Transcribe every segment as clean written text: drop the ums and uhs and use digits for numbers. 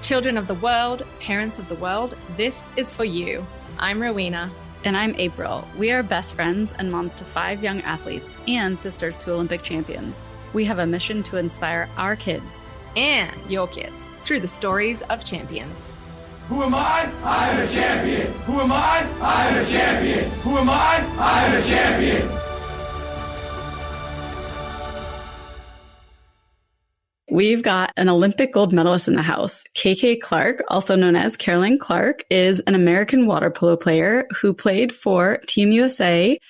Children of the world, parents of the world, this is for you. I'm Rowena. And I'm April. We are best friends and moms to 5 young athletes and sisters to Olympic champions. We have a mission to inspire our kids and your kids through the stories of champions. Who am I? I am a champion. Who am I? I am a champion. Who am I? I am a champion. We've got an Olympic gold medalist in the house. KK Clark, also known as Caroline Clark, is an American water polo player who played for Team USA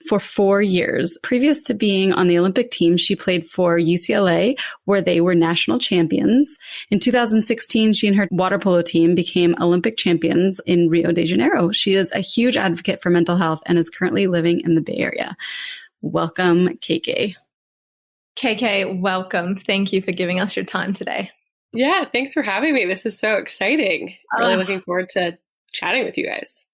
for 4 years. Previous to being on the Olympic team, she played for UCLA, where they were national champions. In 2016, she and her water polo team became Olympic champions in Rio de Janeiro. She is a huge advocate for mental health and is currently living in the Bay Area. Welcome, KK. KK, welcome. Thank you for giving us your time today. Yeah, thanks for having me. This is so exciting. Really looking forward to chatting with you guys.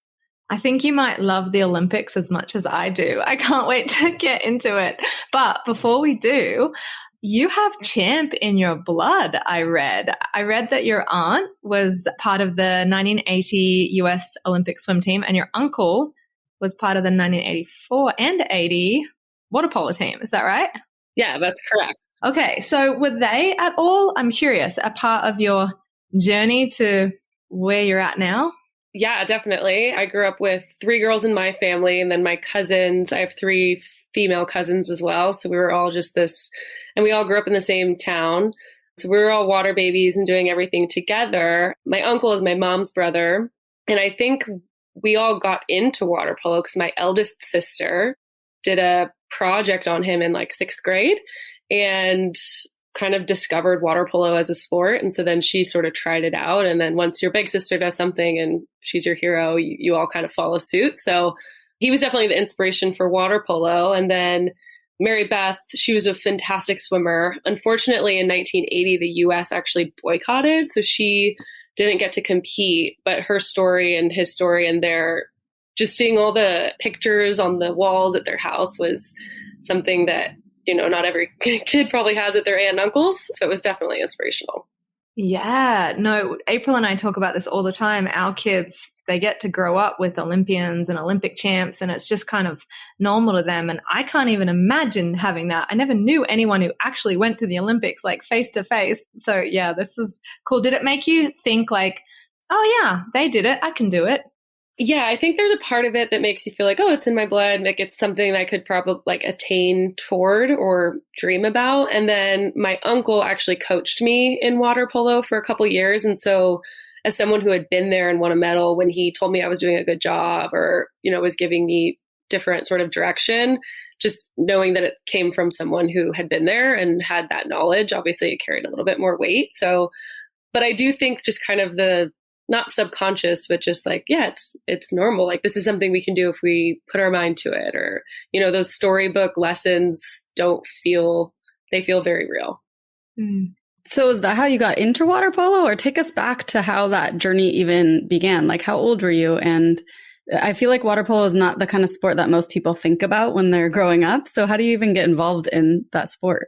I think you might love the Olympics as much as I do. I can't wait to get into it. But before we do, you have champ in your blood, I read. I read that your aunt was part of the 1980 US Olympic swim team and your uncle was part of the 1984 and 80 water polo team. Is that right? Yeah, that's correct. Okay, so were they at all, I'm curious, a part of your journey to where you're at now? Yeah, definitely. I grew up with 3 girls in my family and then my cousins. I have 3 female cousins as well. So we were all just this, and we all grew up in the same town. So we were all water babies and doing everything together. My uncle is my mom's brother. And I think we all got into water polo because my eldest sister did a project on him in like 6th grade and kind of discovered water polo as a sport. And so then she sort of tried it out. And then once your big sister does something and she's your hero, you all kind of follow suit. So he was definitely the inspiration for water polo. And then Mary Beth, she was a fantastic swimmer. Unfortunately, in 1980, the US actually boycotted. So she didn't get to compete, but her story and his story and their just seeing all the pictures on the walls at their house was something that, you know, not every kid probably has at their aunt and uncle's. So it was definitely inspirational. Yeah, no, April and I talk about this all the time. Our kids, they get to grow up with Olympians and Olympic champs, and it's just kind of normal to them. And I can't even imagine having that. I never knew anyone who actually went to the Olympics, like face to face. So yeah, this is cool. Did it make you think like, oh yeah, they did it, I can do it? Yeah, I think there's a part of it that makes you feel like, oh, it's in my blood. Like it's something that I could probably like attain toward or dream about. And then my uncle actually coached me in water polo for a couple years. And so as someone who had been there and won a medal, when he told me I was doing a good job or, you know, was giving me different sort of direction, just knowing that it came from someone who had been there and had that knowledge, obviously it carried a little bit more weight. So, but I do think just kind of the not subconscious, but just like, yeah, it's normal. Like this is something we can do if we put our mind to it, or, you know, those storybook lessons they feel very real. Mm. So is that how you got into water polo, or take us back to how that journey even began? Like how old were you? And I feel like water polo is not the kind of sport that most people think about when they're growing up. So how do you even get involved in that sport?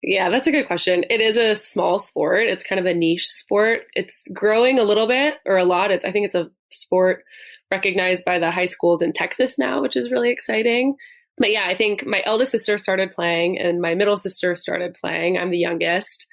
Yeah, that's a good question. It is a small sport. It's kind of a niche sport. It's growing a little bit or a lot. I think it's a sport recognized by the high schools in Texas now, which is really exciting. But yeah, I think my eldest sister started playing and my middle sister started playing. I'm the youngest.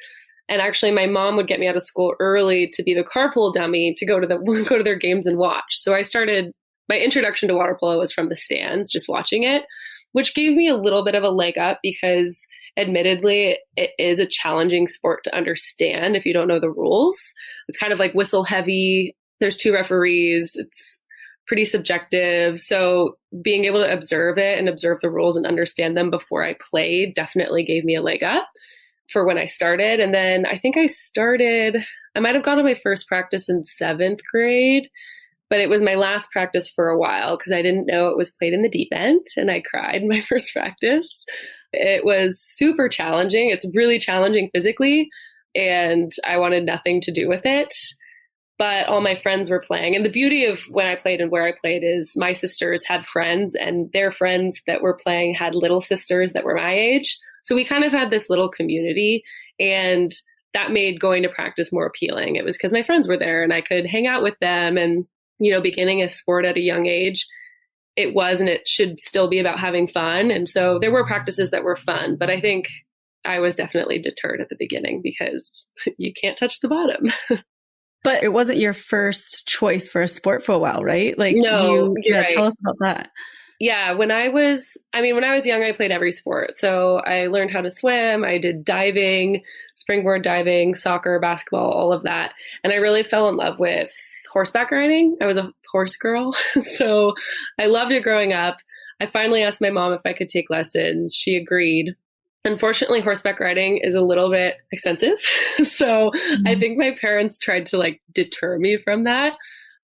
And actually my mom would get me out of school early to be the carpool dummy to go to their games and watch. So my introduction to water polo was from the stands, just watching it, which gave me a little bit of a leg up because admittedly, it is a challenging sport to understand if you don't know the rules. It's kind of like whistle heavy. There's 2 referees. It's pretty subjective. So being able to observe it and observe the rules and understand them before I played definitely gave me a leg up for when I started. And then I think I might have gone to my first practice in 7th grade, but it was my last practice for a while because I didn't know it was played in the deep end and I cried my first practice. It was super challenging. It's really challenging physically, and I wanted nothing to do with it. But all my friends were playing. And the beauty of when I played and where I played is my sisters had friends, and their friends that were playing had little sisters that were my age. So we kind of had this little community. And that made going to practice more appealing. It was because my friends were there and I could hang out with them. And, beginning a sport at a young age, it was, and it should still be about having fun. And so there were practices that were fun, but I think I was definitely deterred at the beginning because you can't touch the bottom. But it wasn't your first choice for a sport for a while, right? Like, no, you're right. Tell us about that. Yeah, when I was young, I played every sport. So I learned how to swim. I did diving, springboard diving, soccer, basketball, all of that. And I really fell in love with horseback riding. I was a horse girl. So I loved it growing up. I finally asked my mom if I could take lessons. She agreed. Unfortunately, horseback riding is a little bit expensive. So I think my parents tried to deter me from that.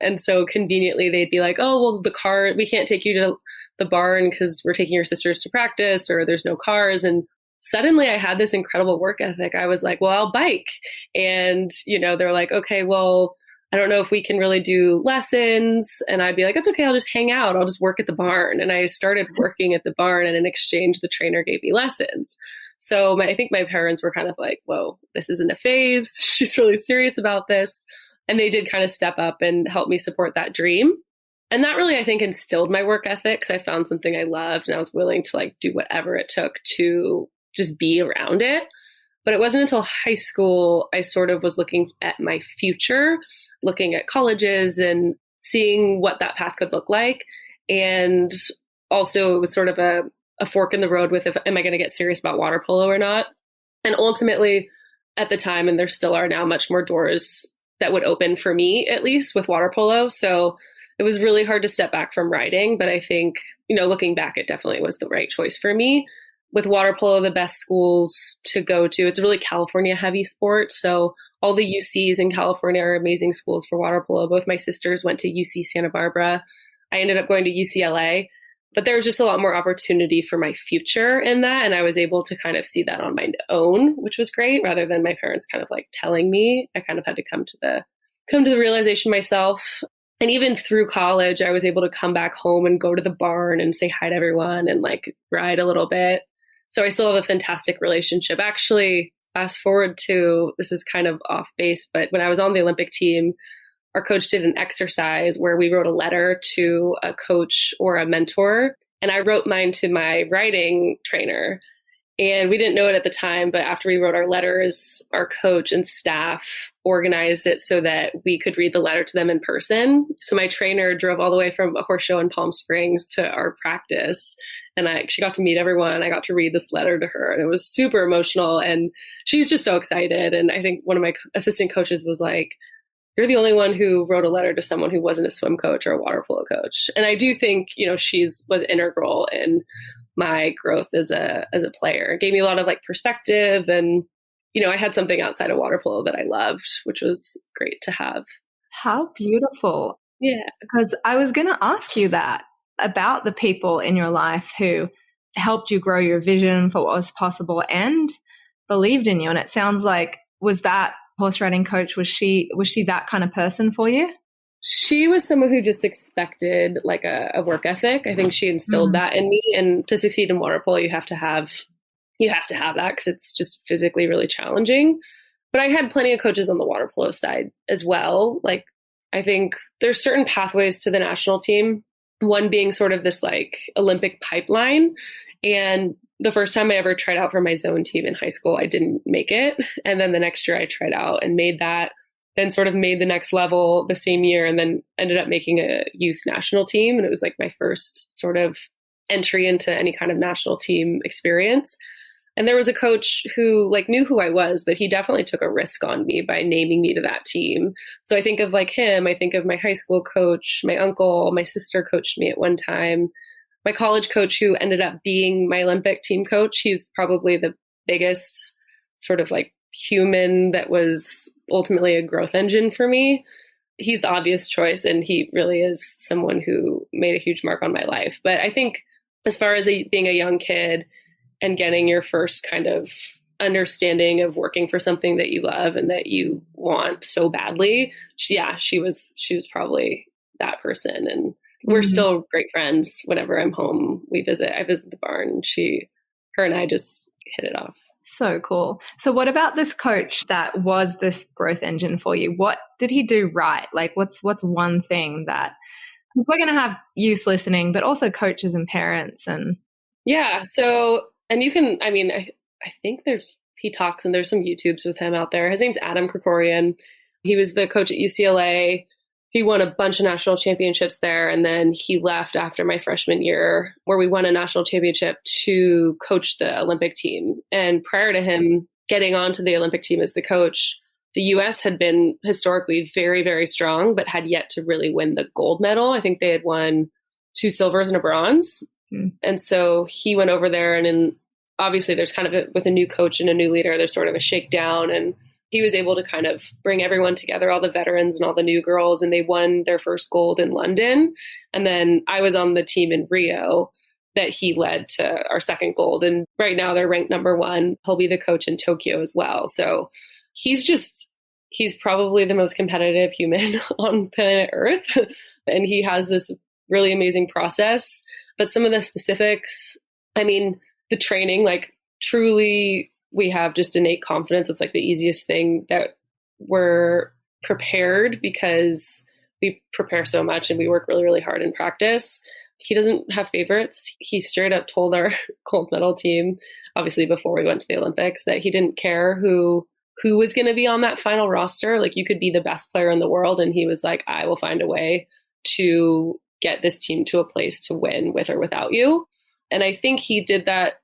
And so conveniently they'd be like, oh, well, we can't take you to the barn because we're taking your sisters to practice, or there's no cars. And suddenly I had this incredible work ethic. I was like, well, I'll bike. And, they're like, okay, well, I don't know if we can really do lessons. And I'd be like, it's okay. I'll just hang out. I'll just work at the barn. And I started working at the barn, and in exchange, the trainer gave me lessons. So I think my parents were kind of like, whoa, this isn't a phase. She's really serious about this. And they did kind of step up and help me support that dream. And that really, I think, instilled my work ethic, because I found something I loved and I was willing to do whatever it took to just be around it. But it wasn't until high school I sort of was looking at my future, looking at colleges and seeing what that path could look like. And also it was sort of a fork in the road with, am I going to get serious about water polo or not? And ultimately at the time, and there still are now, much more doors that would open for me, at least with water polo. So it was really hard to step back from riding. But I think, looking back, it definitely was the right choice for me. With water polo, the best schools to go to, it's a really California heavy sport. So all the UCs in California are amazing schools for water polo. Both my sisters went to UC Santa Barbara. I ended up going to UCLA, but there was just a lot more opportunity for my future in that. And I was able to kind of see that on my own, which was great, rather than my parents kind of telling me. I kind of had to come to the realization myself. And even through college, I was able to come back home and go to the barn and say hi to everyone and ride a little bit. So I still have a fantastic relationship. Actually, fast forward to, this is kind of off base, but when I was on the Olympic team, our coach did an exercise where we wrote a letter to a coach or a mentor. And I wrote mine to my riding trainer. And we didn't know it at the time, but after we wrote our letters, our coach and staff organized it so that we could read the letter to them in person. So my trainer drove all the way from a horse show in Palm Springs to our practice. And she got to meet everyone. I got to read this letter to her, and it was super emotional. And she's just so excited. And I think one of my assistant coaches was like, you're the only one who wrote a letter to someone who wasn't a swim coach or a water polo coach. And I do think, was integral in my growth as a player. It gave me a lot of perspective, and, I had something outside of water polo that I loved, which was great to have. How beautiful. Yeah. Because I was going to ask you that about the people in your life who helped you grow your vision for what was possible and believed in you. And it sounds like, was that horse riding coach, was she that kind of person for you? She was someone who just expected a work ethic. I think she instilled that in me. And to succeed in water polo, you have to have that, because it's just physically really challenging. But I had plenty of coaches on the water polo side as well. I think there's certain pathways to the national team. One being sort of this Olympic pipeline. And the first time I ever tried out for my zone team in high school, I didn't make it. And then the next year I tried out and made that, then sort of made the next level the same year, and then ended up making a youth national team. And it was my first sort of entry into any kind of national team experience. And there was a coach who knew who I was, but he definitely took a risk on me by naming me to that team. So I think of him, I think of my high school coach, my uncle, my sister coached me at one time. My college coach, who ended up being my Olympic team coach, he's probably the biggest sort of human that was ultimately a growth engine for me. He's the obvious choice, and he really is someone who made a huge mark on my life. But I think as far as being a young kid and getting your first kind of understanding of working for something that you love and that you want so badly, she was probably that person. And we're still great friends. Whenever I'm home, I visit the barn. Her and I just hit it off. So cool. So what about this coach that was this growth engine for you? What did he do right? Like what's one thing that, because we're going to have youth listening, but also coaches and parents and. Yeah. So, and you can, I mean, I think he talks and there's some YouTubes with him out there. His name's Adam Krikorian. He was the coach at UCLA. He won a bunch of national championships there. And then he left after my freshman year where we won a national championship to coach the Olympic team. And prior to him getting onto the Olympic team as the coach, the US had been historically very, very strong, but had yet to really win the gold medal. I think they had won 2 silvers and a bronze. And so he went over there and obviously there's kind of with a new coach and a new leader, there's sort of a shakedown, and he was able to kind of bring everyone together, all the veterans and all the new girls, and they won their first gold in London. And then I was on the team in Rio that he led to our second gold. And right now they're ranked number 1. He'll be the coach in Tokyo as well. So he's probably the most competitive human on planet Earth. And he has this really amazing process. But some of the specifics, I mean, the training, like truly we have just innate confidence. It's like the easiest thing that we're prepared because we prepare so much and we work really, really hard in practice. He doesn't have favorites. He straight up told our gold medal team, obviously before we went to the Olympics, that he didn't care who was going to be on that final roster. Like you could be the best player in the world. And he was like, I will find a way to get this team to a place to win with or without you. And I think he did that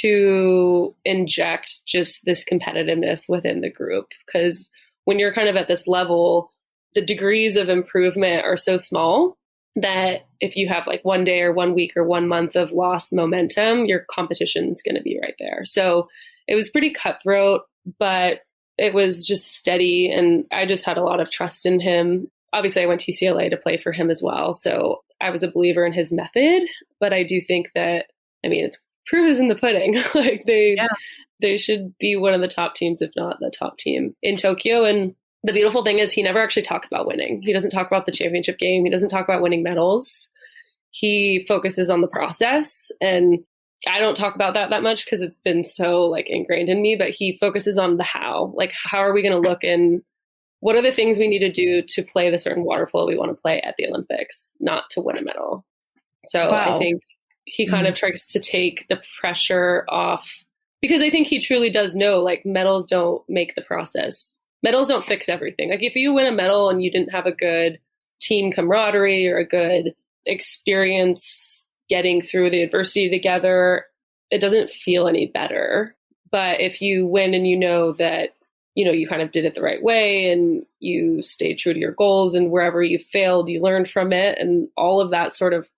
to inject just this competitiveness within the group. Because when you're kind of at this level, the degrees of improvement are so small that if you have like one day or 1 week or 1 month of lost momentum, your competition's going to be right there. So it was pretty cutthroat, but it was just steady. And I just had a lot of trust in him. Obviously, I went to UCLA to play for him as well. So I was a believer in his method, but I do think that, I mean, it's proof is in the pudding. Like they should be one of the top teams, if not the top team in Tokyo. And the beautiful thing is he never actually talks about winning. He doesn't talk about the championship game. He doesn't talk about winning medals. He focuses on the process. And I don't talk about that much because it's been so like ingrained in me, but he focuses on the how. Like, how are we going to look and what are the things we need to do to play the certain water polo we want to play at the Olympics, not to win a medal. So wow. I think he kind of tries to take the pressure off because I think he truly does know like medals don't make the process. Medals don't fix everything. Like if you win a medal and you didn't have a good team camaraderie or a good experience getting through the adversity together, it doesn't feel any better. But if you win and you know that, you know, you kind of did it the right way and you stayed true to your goals and wherever you failed, you learned from it and all of that sort of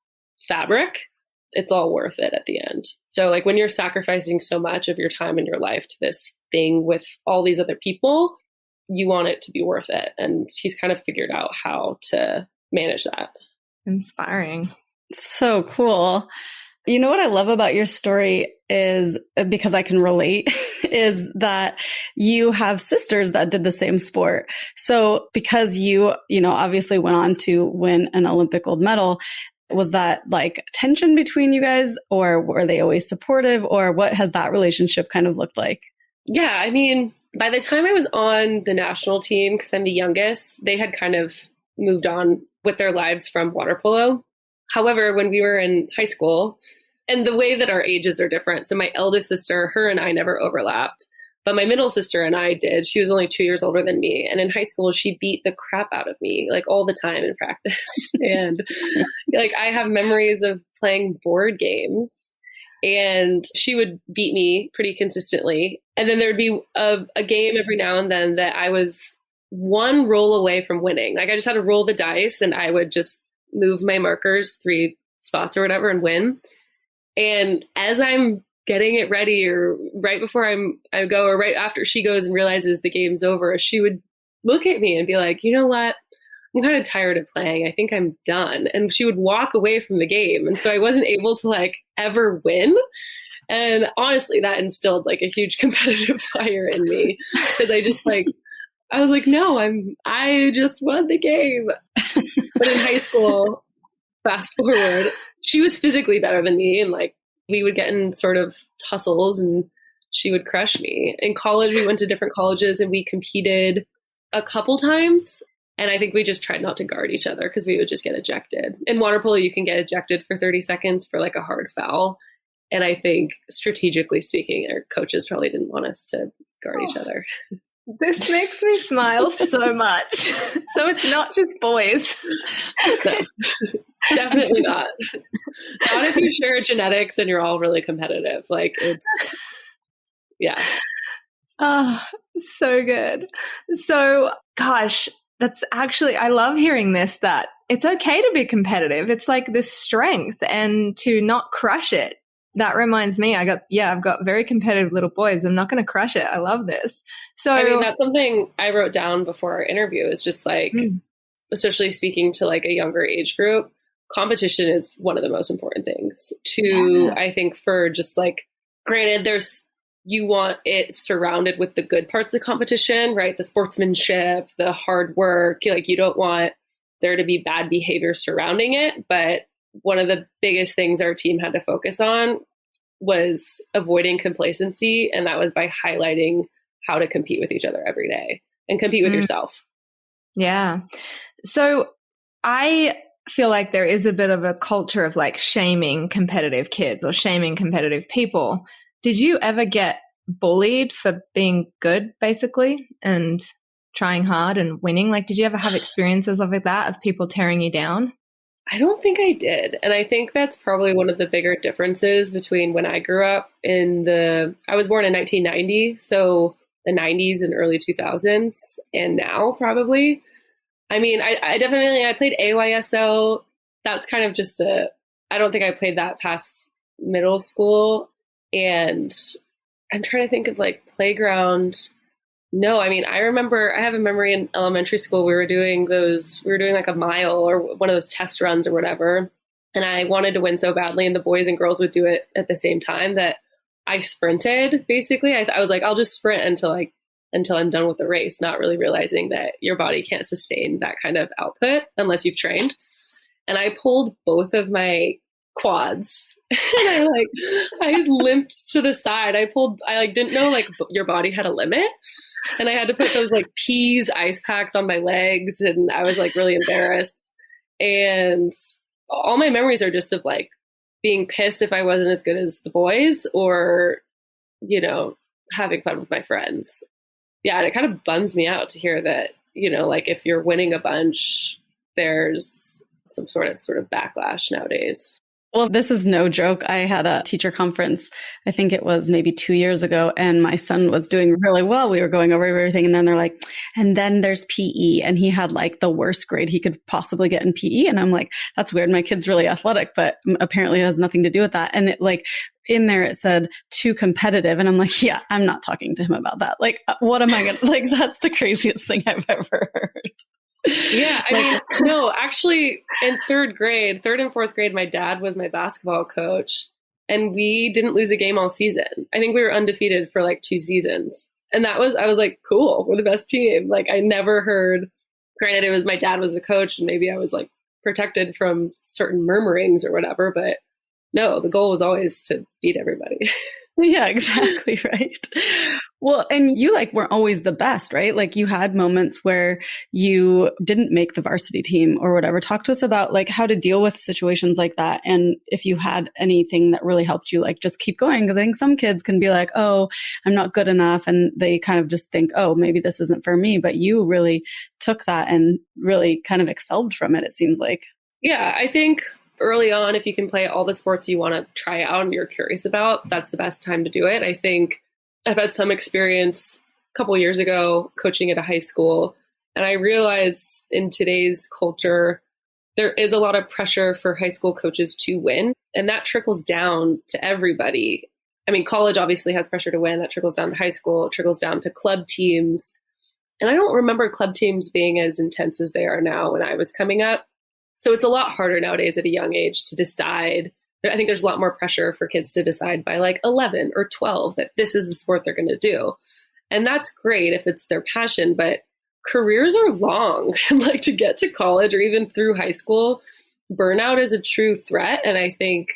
fabric, it's all worth it at the end. So like when you're sacrificing so much of your time in your life to this thing with all these other people, you want it to be worth it. And he's kind of figured out how to manage that. Inspiring. So cool. You know what I love about your story is, because I can relate, is that you have sisters that did the same sport. So because you obviously went on to win an Olympic gold medal, was that like tension between you guys, or were they always supportive, or what has that relationship kind of looked like? Yeah, I mean, by the time I was on the national team, because I'm the youngest, they had kind of moved on with their lives from water polo. However, when we were in high school, and the way that our ages are different, so my eldest sister, her and I never overlapped, but my middle sister and I did. She was only 2 years older than me. And in high school, she beat the crap out of me, like all the time in practice. And like I have memories of playing board games and she would beat me pretty consistently. And then there'd be a game every now and then that I was one roll away from winning. Like I just had to roll the dice and I would just move my markers 3 spots or whatever and win. And as I'm getting it ready or right before I go or right after she goes and realizes the game's over, she would look at me and be like, you know what? I'm kind of tired of playing. I think I'm done. And she would walk away from the game. And so I wasn't able to like ever win. And honestly, that instilled like a huge competitive fire in me because I was like, no, I just won the game. But in high school, fast forward, she was physically better than me. And like, we would get in sort of tussles and she would crush me. In college, we went to different colleges and we competed a couple times. And I think we just tried not to guard each other because we would just get ejected. In water polo, you can get ejected for 30 seconds for like a hard foul. And I think strategically speaking, our coaches probably didn't want us to guard each other. This makes me smile so much. So it's not just boys. No, definitely not. Not if you share genetics and you're all really competitive. Like it's, yeah. Oh, so good. So, gosh, that's actually, I love hearing this, that it's okay to be competitive. It's like this strength and to not crush it. That reminds me, I've got very competitive little boys. I'm not going to crush it. I love this. So, I mean, that's something I wrote down before our interview is just like, especially speaking to like a younger age group, competition is one of the most important things I think for just like, granted, you want it surrounded with the good parts of the competition, right? The sportsmanship, the hard work, like you don't want there to be bad behavior surrounding it. But one of the biggest things our team had to focus on was avoiding complacency. And that was by highlighting how to compete with each other every day and compete with yourself. Yeah. So I feel like there is a bit of a culture of like shaming competitive kids or shaming competitive people. Did you ever get bullied for being good, basically, and trying hard and winning? Like, did you ever have experiences of that, of people tearing you down? I don't think I did. And I think that's probably one of the bigger differences between when I grew up I was born in 1990, so the 90s and early 2000s, and now probably. I mean, I played AYSO. That's kind of just I don't think I played that past middle school. And I'm trying to think of like playground. No, I mean, I have a memory in elementary school. We were doing like a mile or one of those test runs or whatever. And I wanted to win so badly. And the boys and girls would do it at the same time that I sprinted. Basically, I was like, I'll just sprint until I'm done with the race, not really realizing that your body can't sustain that kind of output unless you've trained. And I pulled both of my quads and I limped to the side. I didn't know like your body had a limit, and I had to put those like Peas ice packs on my legs, and I was like really embarrassed. And all my memories are just of like being pissed if I wasn't as good as the boys, or, you know, having fun with my friends. Yeah. And it kind of bums me out to hear that, you know, like if you're winning a bunch, there's some sort of backlash nowadays. Well, this is no joke. I had a teacher conference, I think it was maybe 2 years ago, and my son was doing really well. We were going over everything, and then they're like, and then there's PE, and he had like the worst grade he could possibly get in PE. And I'm like, that's weird. My kid's really athletic, but apparently it has nothing to do with that. And it like in there, it said too competitive. And I'm like, yeah, I'm not talking to him about that. Like, what am I going to, like, that's the craziest thing I've ever heard. Yeah, I mean, no, actually in third and fourth grade, my dad was my basketball coach, and we didn't lose a game all season. I think we were undefeated for like 2 seasons. And I was like, cool, we're the best team. Like I never heard, granted it was my dad was the coach and maybe I was like protected from certain murmurings or whatever, but no, the goal was always to beat everybody. Yeah, exactly. Right. Well, and you like weren't always the best, right? Like you had moments where you didn't make the varsity team or whatever. Talk to us about like how to deal with situations like that. And if you had anything that really helped you, like just keep going. Cause I think some kids can be like, oh, I'm not good enough. And they kind of just think, oh, maybe this isn't for me. But you really took that and really kind of excelled from it, it seems like. Yeah, I think early on, if you can play all the sports you want to try out and you're curious about, that's the best time to do it. I think I've had some experience a couple years ago coaching at a high school, and I realized in today's culture, there is a lot of pressure for high school coaches to win, and that trickles down to everybody. I mean, college obviously has pressure to win. That trickles down to high school. It trickles down to club teams. And I don't remember club teams being as intense as they are now when I was coming up. So it's a lot harder nowadays at a young age to decide. I think there's a lot more pressure for kids to decide by like 11 or 12 that this is the sport they're going to do. And that's great if it's their passion, but careers are long. Like to get to college or even through high school, burnout is a true threat. And I think,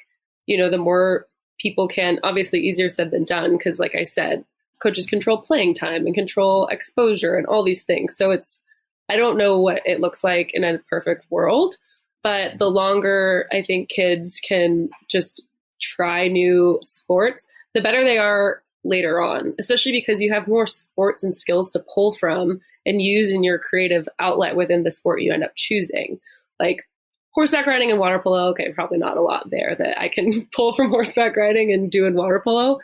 you know, the more people can, obviously easier said than done, because like I said, coaches control playing time and control exposure and all these things. So I don't know what it looks like in a perfect world, but the longer I think kids can just try new sports, the better they are later on, especially because you have more sports and skills to pull from and use in your creative outlet within the sport you end up choosing. Like horseback riding and water polo, okay, probably not a lot there that I can pull from horseback riding and do in water polo.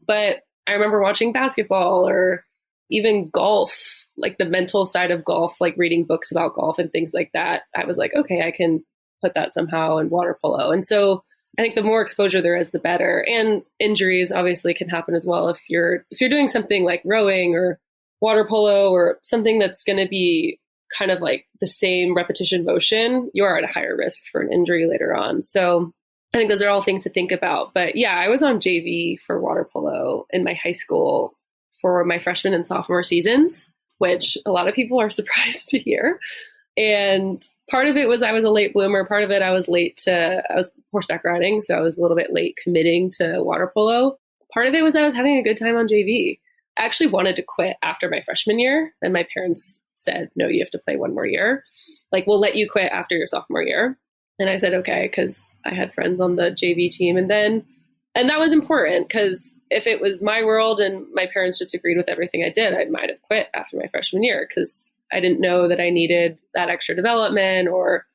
But I remember watching basketball or even golf, like the mental side of golf, like reading books about golf and things like that. I was like, okay, I can put that somehow in water polo. And so I think the more exposure there is, the better. And injuries obviously can happen as well. If you're doing something like rowing or water polo or something that's going to be kind of like the same repetition motion, you are at a higher risk for an injury later on. So I think those are all things to think about. But yeah, I was on JV for water polo in my high school for my freshman and sophomore seasons, which a lot of people are surprised to hear. And part of it was I was a late bloomer. Part of it I was horseback riding, so I was a little bit late committing to water polo. Part of it was I was having a good time on JV. I actually wanted to quit after my freshman year, and my parents said, no, you have to play one more year. Like, we'll let you quit after your sophomore year. And I said, okay, because I had friends on the JV team. And that was important, because if it was my world and my parents just agreed with everything I did, I might have quit after my freshman year, because I didn't know that I needed that extra development, or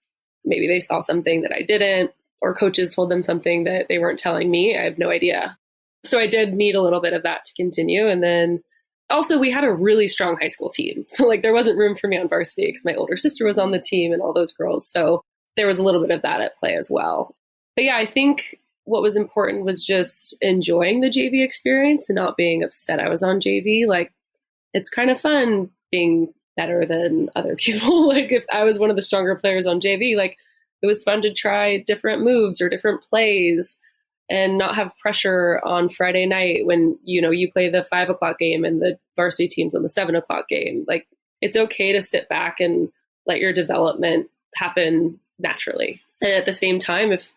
maybe they saw something that I didn't, or coaches told them something that they weren't telling me. I have no idea. So I did need a little bit of that to continue. And then also we had a really strong high school team. So like there wasn't room for me on varsity because my older sister was on the team and all those girls. So there was a little bit of that at play as well. But yeah, I think what was important was just enjoying the JV experience and not being upset I was on JV. Like, it's kind of fun being better than other people. Like, if I was one of the stronger players on JV, like, it was fun to try different moves or different plays and not have pressure on Friday night when, you play the 5 o'clock game and the varsity team's on the 7 o'clock game. Like, it's okay to sit back and let your development happen naturally. And at the same time, if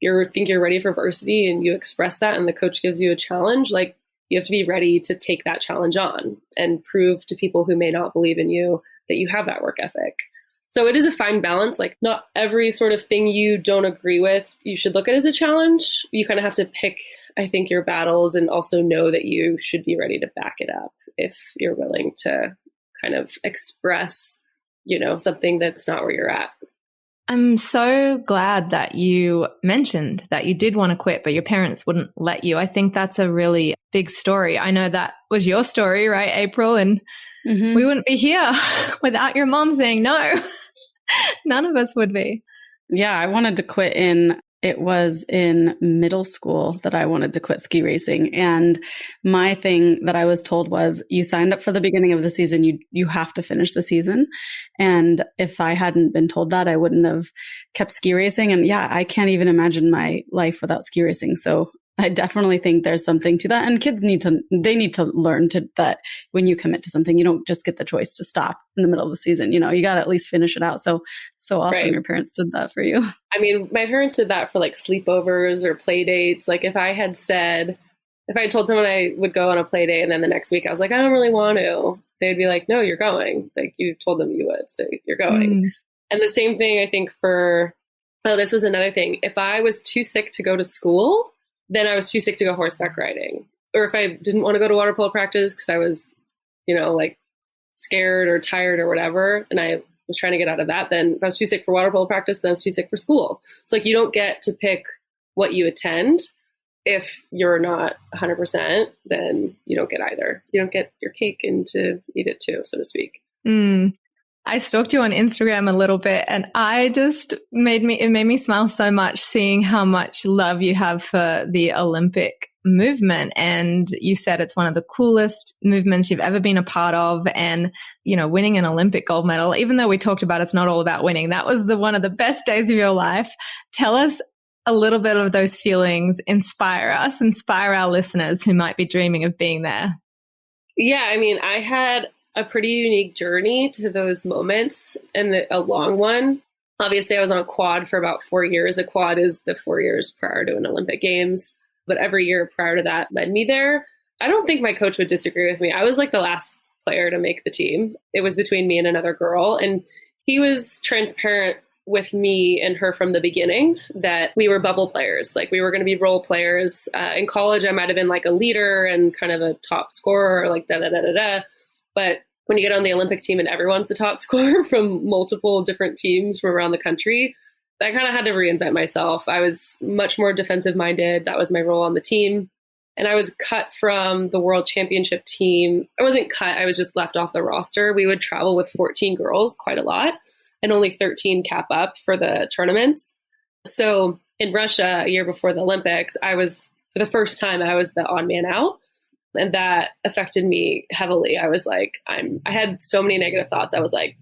you think you're ready for varsity and you express that and the coach gives you a challenge, like, you have to be ready to take that challenge on and prove to people who may not believe in you that you have that work ethic. So it is a fine balance. Like, not every sort of thing you don't agree with, you should look at as a challenge. You kind of have to pick, I think, your battles, and also know that you should be ready to back it up if you're willing to kind of express, something that's not where you're at. I'm so glad that you mentioned that you did want to quit, but your parents wouldn't let you. I think that's a really big story. I know that was your story, right, April? And we wouldn't be here without your mom saying no. None of us would be. Yeah, I wanted to quit it was in middle school that I wanted to quit ski racing. And my thing that I was told was, you signed up for the beginning of the season, you have to finish the season. And if I hadn't been told that, I wouldn't have kept ski racing. And yeah, I can't even imagine my life without ski racing. So I definitely think there's something to that. And kids need to learn that when you commit to something, you don't just get the choice to stop in the middle of the season. You got to at least finish it out. So awesome. Right. Your parents did that for you. I mean, my parents did that for like sleepovers or play dates. Like, if I had told someone I would go on a play date and then the next week I was like, I don't really want to, they'd be like, no, you're going. Like, you told them you would, so you're going. And the same thing, I think, this was another thing. If I was too sick to go to school, then I was too sick to go horseback riding. Or if I didn't want to go to water polo practice because I was, like, scared or tired or whatever, and I was trying to get out of that, then if I was too sick for water polo practice, then I was too sick for school. So, like, you don't get to pick what you attend. If you're not 100%, then you don't get either. You don't get your cake and to eat it too, so to speak. I stalked you on Instagram a little bit, and it made me smile so much seeing how much love you have for the Olympic movement. And you said it's one of the coolest movements you've ever been a part of. And, winning an Olympic gold medal, even though we talked about it's not all about winning, that was one of the best days of your life. Tell us a little bit of those feelings. Inspire our listeners who might be dreaming of being there. Yeah, I mean, I had a pretty unique journey to those moments, and a long one. Obviously, I was on a quad for about 4 years. A quad is the 4 years prior to an Olympic Games. but every year prior to that led me there. I don't think my coach would disagree with me. I was like the last player to make the team. It was between me and another girl. And he was transparent with me and her from the beginning that we were bubble players. Like we were going to be role players. In college, I might have been like a leader and kind of a top scorer, like da-da-da-da-da. But when you get on the Olympic team and everyone's the top scorer from multiple different teams from around the country, I kind of had to reinvent myself. I was much more defensive minded. That was my role on the team. And I was cut from the World Championship team. I wasn't cut. I was just left off the roster. We would travel with 14 girls, quite a lot, and only 13 cap up for the tournaments. So in Russia, a year before the Olympics, for the first time, I was the odd man out. And that affected me heavily. I was like, I had so many negative thoughts. I was like,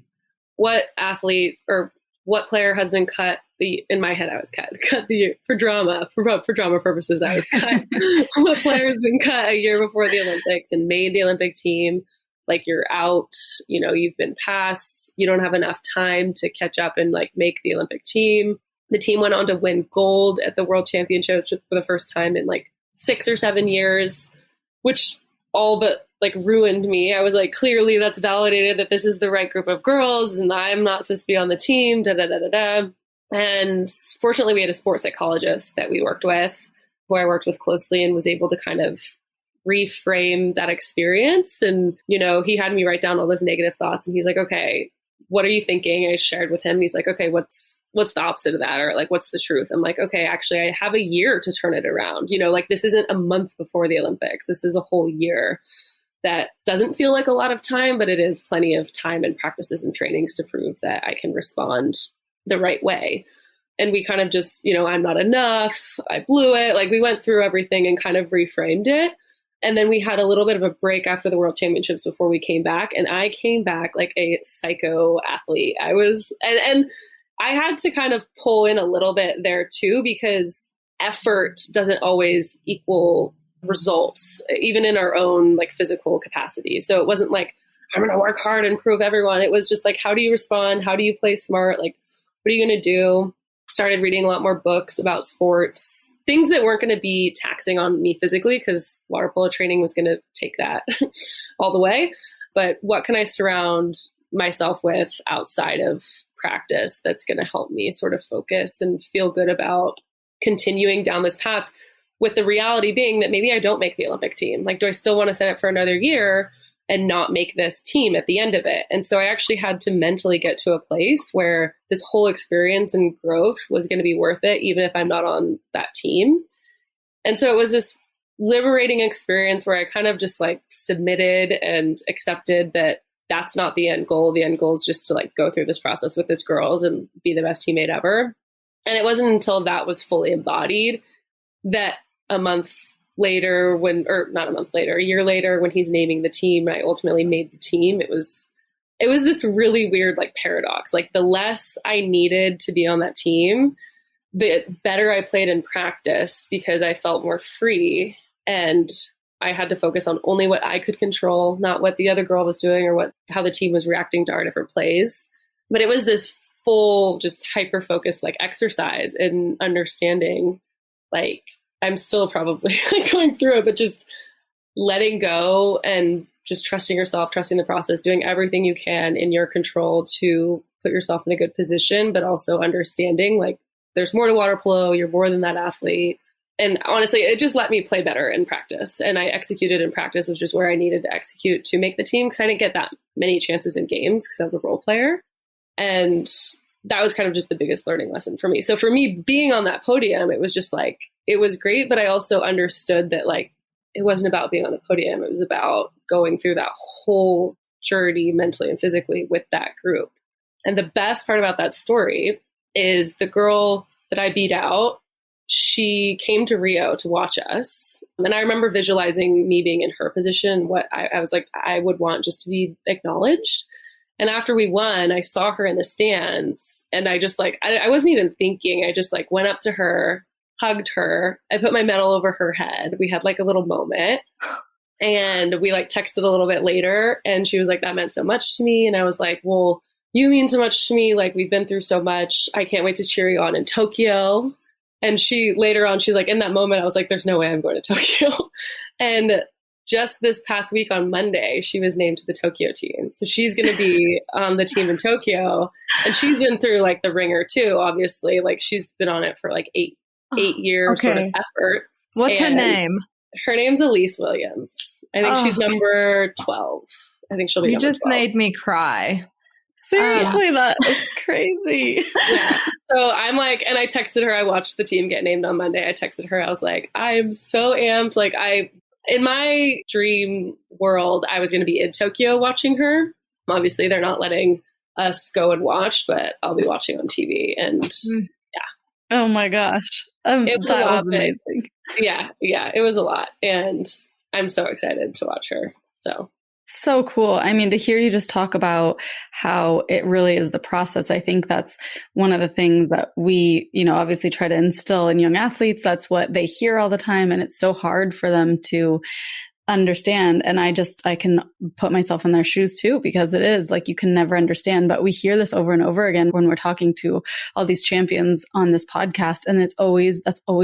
what athlete or what player has been cut? In my head, I was cut for drama purposes. I was cut. What player has been cut a year before the Olympics and made the Olympic team? Like you're out, you've been passed. You don't have enough time to catch up and like make the Olympic team. The team went on to win gold at the World Championships for the first time in like 6 or 7 years, which all but like ruined me. I was like, clearly that's validated that this is the right group of girls and I'm not supposed to be on the team, da da da da da. And fortunately, we had a sports psychologist that we worked with, who I worked with closely and was able to kind of reframe that experience. And, he had me write down all those negative thoughts and he's like, okay, what are you thinking? I shared with him. He's like, okay, what's the opposite of that? Or like, what's the truth? I'm like, okay, actually I have a year to turn it around. Like this isn't a month before the Olympics. This is a whole year. That doesn't feel like a lot of time, but it is plenty of time and practices and trainings to prove that I can respond the right way. And we kind of just, I'm not enough. I blew it. Like we went through everything and kind of reframed it. And then we had a little bit of a break after the World Championships before we came back. And I came back like a psycho athlete. I was, and I had to kind of pull in a little bit there too, because effort doesn't always equal results, even in our own like physical capacity. So it wasn't like, I'm going to work hard and prove everyone. It was just like, how do you respond? How do you play smart? Like, what are you going to do? Started reading a lot more books about sports, things that weren't going to be taxing on me physically, because water polo training was going to take that all the way. But what can I surround myself with outside of practice that's going to help me sort of focus and feel good about continuing down this path, with the reality being that maybe I don't make the Olympic team. Like, do I still want to sign up for another year and not make this team at the end of it? And so I actually had to mentally get to a place where this whole experience and growth was going to be worth it, even if I'm not on that team. And so it was this liberating experience where I kind of just like submitted and accepted that that's not the end goal. The end goal is just to like go through this process with these girls and be the best teammate ever. And it wasn't until that was fully embodied that a year later, when he's naming the team, I ultimately made the team. It was this really weird like paradox. Like the less I needed to be on that team, the better I played in practice, because I felt more free and I had to focus on only what I could control, not what the other girl was doing or how the team was reacting to our different plays. But it was this full, just hyper focused like exercise in understanding, like, I'm still probably like going through it, but just letting go and just trusting yourself, trusting the process, doing everything you can in your control to put yourself in a good position, but also understanding like there's more to water polo. You're more than that athlete. And honestly, it just let me play better in practice. And I executed in practice, which is where I needed to execute to make the team, because I didn't get that many chances in games because I was a role player. And that was kind of just the biggest learning lesson for me. So for me, being on that podium, it was just like, it was great, but I also understood that like, it wasn't about being on the podium. It was about going through that whole journey mentally and physically with that group. And the best part about that story is the girl that I beat out, she came to Rio to watch us. And I remember visualizing me being in her position, what I was like, I would want just to be acknowledged. And after we won, I saw her in the stands and I just like, I wasn't even thinking. I just like went up to her, hugged her. I put my medal over her head. We had like a little moment and we like texted a little bit later and she was like, that meant so much to me. And I was like, well, you mean so much to me. Like we've been through so much. I can't wait to cheer you on in Tokyo. And she later on, she's like, in that moment, I was like, there's no way I'm going to Tokyo. And just this past week on Monday, she was named to the Tokyo team. So she's going to be on the team in Tokyo. And she's been through like the ringer too, obviously. Like she's been on it for like eight years sort of effort. What's her name? Her name's Elise Williams. I think she's number 12. I think she'll be number 12. You just made me cry. Seriously, that is crazy. Yeah. So I'm like, and I texted her, I watched the team get named on Monday. I texted her, I was like, I'm so amped. Like in my dream world, I was going to be in Tokyo watching her. Obviously, they're not letting us go and watch, but I'll be watching on TV. And yeah. Oh my gosh. It was that was amazing. Yeah, it was a lot. And I'm so excited to watch her. So cool. I mean, to hear you just talk about how it really is the process, I think that's one of the things that we, obviously try to instill in young athletes. That's what they hear all the time. And it's so hard for them to understand. And I can put myself in their shoes too, because it is like, you can never understand, but we hear this over and over again when we're talking to all these champions on this podcast. And that's always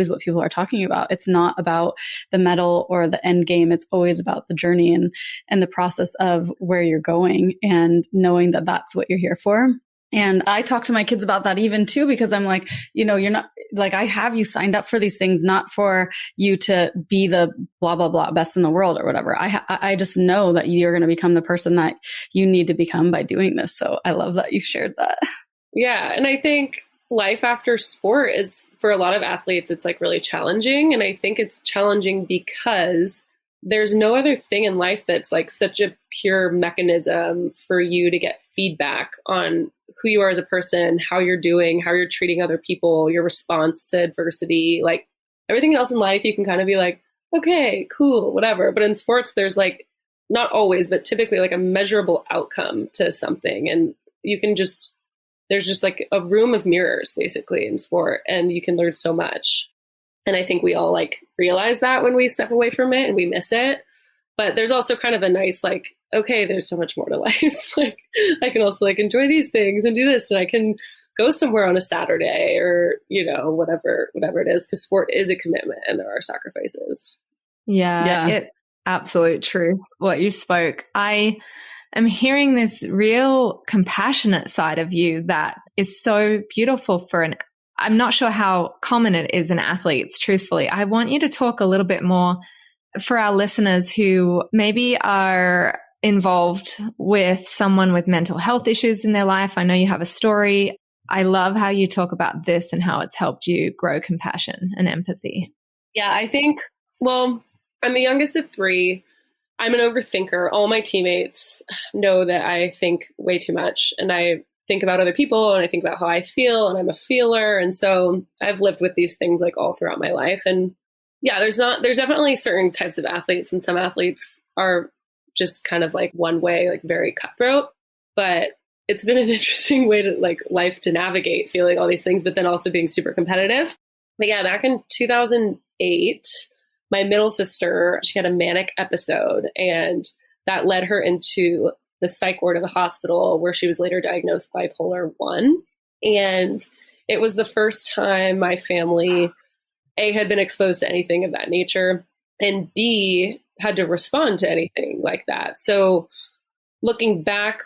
what people are talking about. It's not about the medal or the end game. It's always about the journey and the process of where you're going and knowing that that's what you're here for. And I talk to my kids about that even too, because I'm like, you're not like, I have you signed up for these things, not for you to be the blah, blah, blah best in the world or whatever. I just know that you're going to become the person that you need to become by doing this. So I love that you shared that. Yeah. And I think life after sport is, for a lot of athletes, it's like really challenging. And I think it's challenging because there's no other thing in life that's like such a pure mechanism for you to get feedback on who you are as a person, how you're doing, how you're treating other people, your response to adversity. Like everything else in life, you can kind of be like, okay, cool, whatever. But in sports, there's like, not always, but typically like a measurable outcome to something. And you can there's just like a room of mirrors basically in sport, and you can learn so much. And I think we all like realize that when we step away from it and we miss it. But there's also kind of a nice, like, okay, there's so much more to life. Like I can also like enjoy these things and do this, and I can go somewhere on a Saturday or, whatever it is, because sport is a commitment and there are sacrifices. Yeah. It absolute truth. What you spoke. I am hearing this real compassionate side of you that is so beautiful I'm not sure how common it is in athletes, truthfully. I want you to talk a little bit more for our listeners who maybe are involved with someone with mental health issues in their life. I know you have a story. I love how you talk about this and how it's helped you grow compassion and empathy. Yeah, I think, I'm the youngest of 3. I'm an overthinker. All my teammates know that I think way too much, and I think about other people and I think about how I feel, and I'm a feeler. And so I've lived with these things like all throughout my life. And yeah, there's definitely certain types of athletes, and some athletes are just kind of like one way, like very cutthroat, but it's been an interesting way to like life to navigate feeling all these things, but then also being super competitive. But yeah, back in 2008, my middle sister, she had a manic episode, and that led her into the psych ward of a hospital where she was later diagnosed bipolar 1. And it was the first time my family, A, had been exposed to anything of that nature, and B, had to respond to anything like that. So looking back,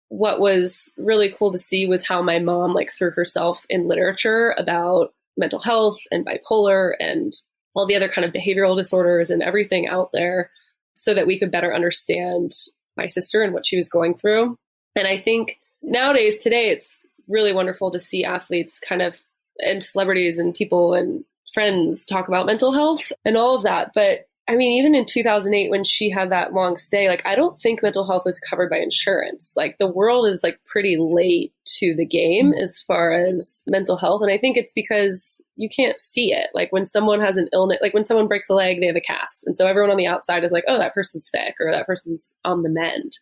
what was really cool to see was how my mom like threw herself in literature about mental health and bipolar and all the other kind of behavioral disorders and everything out there so that we could better understand my sister and what she was going through. And I think nowadays, today, it's really wonderful to see athletes kind of, and celebrities and people and friends talk about mental health and all of that. But I mean, even in 2008, when she had that long stay, like, I don't think mental health is covered by insurance. Like, the world is like pretty late to the game as far as mental health. And I think it's because you can't see it. Like, when someone has an illness, like when someone breaks a leg, they have a cast. And so everyone on the outside is like, oh, that person's sick or that person's on the mend.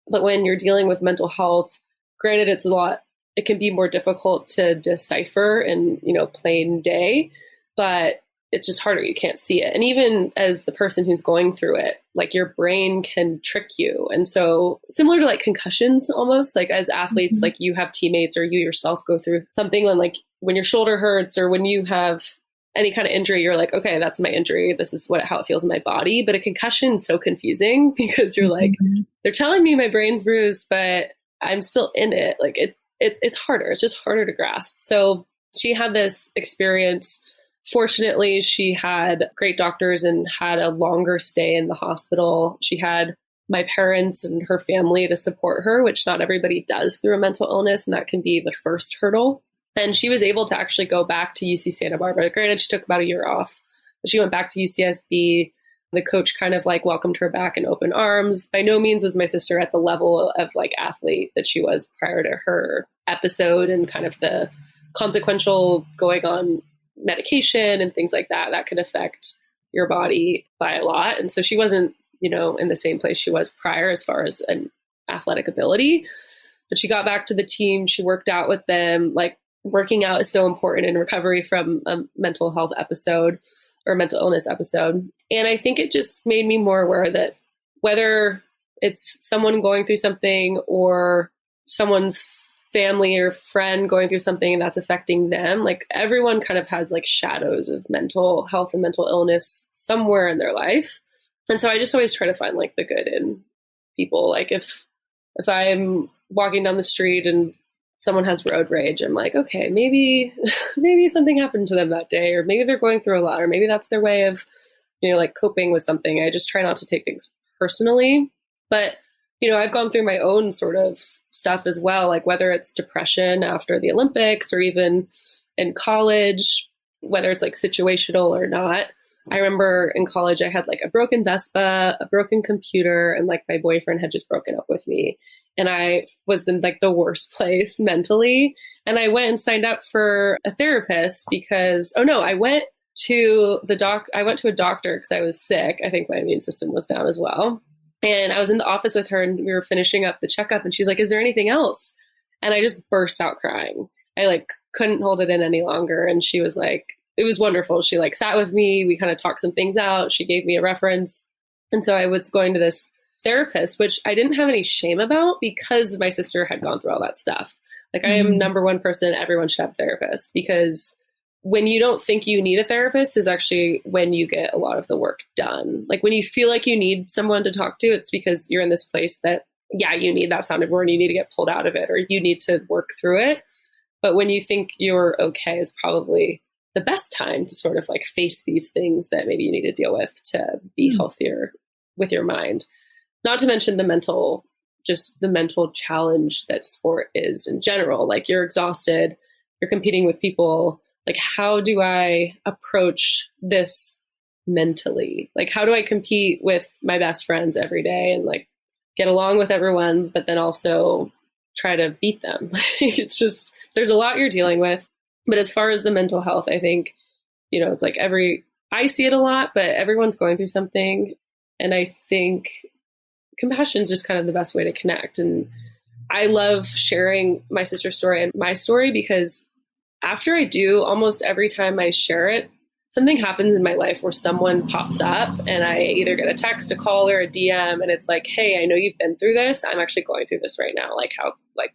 But when you're dealing with mental health, granted, it can be more difficult to decipher in, plain day, but it's just harder. You can't see it. And even as the person who's going through it, like, your brain can trick you. And so similar to like concussions, almost like as athletes, like, you have teammates or you yourself go through something, and like when your shoulder hurts or when you have any kind of injury, you're like, okay, that's my injury. This is how it feels in my body. But a concussion is so confusing because you're like, they're telling me my brain's bruised, but I'm still in it. Like it's harder. It's just harder to grasp. So she had this experience. Fortunately, she had great doctors and had a longer stay in the hospital. She had my parents and her family to support her, which not everybody does through a mental illness. And that can be the first hurdle. And she was able to actually go back to UC Santa Barbara. Granted, she took about a year off, but she went back to UCSB. The coach kind of like welcomed her back in open arms. By no means was my sister at the level of like athlete that she was prior to her episode and kind of the consequential going on medication and things like that. That could affect your body by a lot. And so she wasn't, in the same place she was prior as far as an athletic ability. But she got back to the team. She worked out with them. Like, working out is so important in recovery from a mental health episode or mental illness episode. And I think it just made me more aware that whether it's someone going through something or someone's family or friend going through something that's affecting them, like everyone kind of has like shadows of mental health and mental illness somewhere in their life. And so I just always try to find like the good in people. Like if I'm walking down the street and someone has road rage, I'm like, okay, maybe something happened to them that day, or maybe they're going through a lot, or maybe that's their way of, like coping with something. I just try not to take things personally. But, I've gone through my own sort of stuff as well, like whether it's depression after the Olympics or even in college, whether it's like situational or not. I remember in college, I had like a broken Vespa, a broken computer, and like my boyfriend had just broken up with me. And I was in like the worst place mentally. And I went and signed up for a therapist because, I went to a doctor because I was sick. I think my immune system was down as well. And I was in the office with her and we were finishing up the checkup and she's like, is there anything else? And I just burst out crying. I like couldn't hold it in any longer. And she was like, it was wonderful. She like sat with me. We kind of talked some things out. She gave me a reference. And so I was going to this therapist, which I didn't have any shame about because my sister had gone through all that stuff. Like I am number one person, everyone should have a therapist, because when you don't think you need a therapist is actually when you get a lot of the work done. Like when you feel like you need someone to talk to, it's because you're in this place that, you need that sounding board and you need to get pulled out of it or you need to work through it. But when you think you're okay is probably the best time to sort of like face these things that maybe you need to deal with to be healthier with your mind. Not to mention the mental challenge that sport is in general. Like you're exhausted, you're competing with people. Like, how do I approach this mentally? Like, how do I compete with my best friends every day and like get along with everyone, but then also try to beat them? It's just, there's a lot you're dealing with. But as far as the mental health, I think, it's like I see it a lot, but everyone's going through something. And I think compassion is just kind of the best way to connect. And I love sharing my sister's story and my story because after I do, almost every time I share it, something happens in my life where someone pops up and I either get a text, a call, or a DM. And it's like, hey, I know you've been through this. I'm actually going through this right now.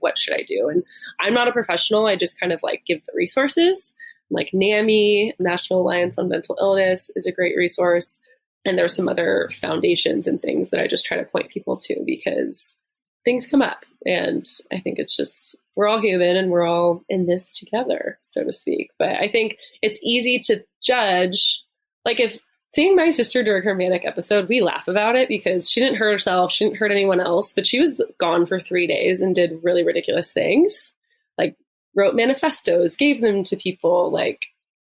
What should I do? And I'm not a professional. I just kind of like give the resources. Like NAMI, National Alliance on Mental Illness, is a great resource. And there's some other foundations and things that I just try to point people to because things come up. And I think it's just, we're all human and we're all in this together, so to speak. But I think it's easy to judge. Like if seeing my sister during her manic episode, we laugh about it because she didn't hurt herself. She didn't hurt anyone else, but she was gone for 3 days and did really ridiculous things. Like wrote manifestos, gave them to people,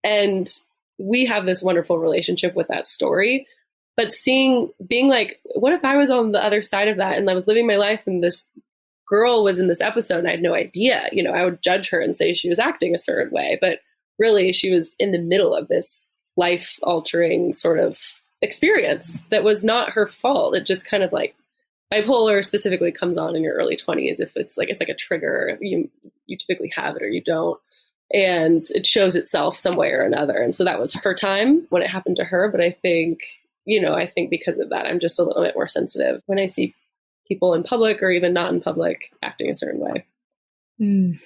and we have this wonderful relationship with that story. But being like, what if I was on the other side of that and I was living my life and this girl was in this episode and I had no idea, I would judge her and say she was acting a certain way, but really she was in the middle of this life altering sort of experience that was not her fault. It just kind of like bipolar specifically comes on in your early 20s. If it's like a trigger, you typically have it or you don't. And it shows itself some way or another. And so that was her time when it happened to her. But I think because of that, I'm just a little bit more sensitive when I see people in public or even not in public acting a certain way.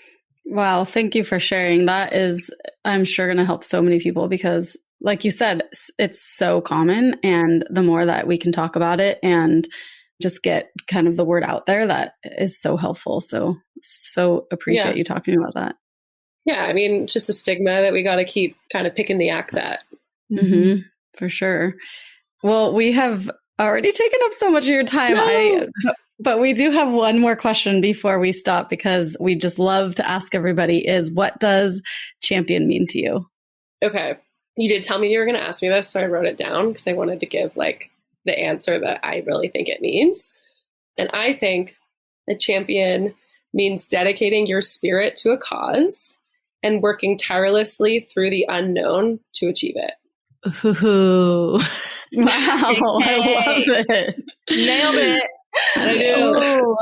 Wow. Thank you for sharing. That is, I'm sure, going to help so many people because, like you said, it's so common. And the more that we can talk about it and just get kind of the word out there, that is so helpful. So appreciate you talking about that. Yeah. I mean, just a stigma that we got to keep kind of picking the axe at. Mm-hmm. For sure. Well, we have already taken up so much of your time. No. But we do have one more question before we stop because we just love to ask everybody is what does champion mean to you? Okay. You did tell me you were going to ask me this, so I wrote it down because I wanted to give like the answer that I really think it means. And I think a champion means dedicating your spirit to a cause and working tirelessly through the unknown to achieve it. Ooh. Wow. I love it. Nailed it. I do.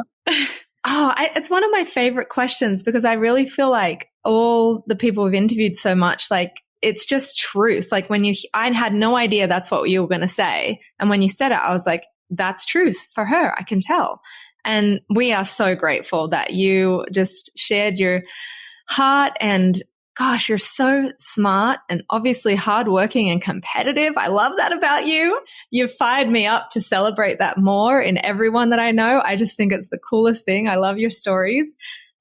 It's one of my favorite questions because I really feel like all the people we've interviewed so much, like it's just truth. Like I had no idea that's what you were going to say. And when you said it, I was like, that's truth for her. I can tell. And we are so grateful that you just shared your heart and gosh, you're so smart and obviously hardworking and competitive. I love that about you. You've fired me up to celebrate that more in everyone that I know. I just think it's the coolest thing. I love your stories.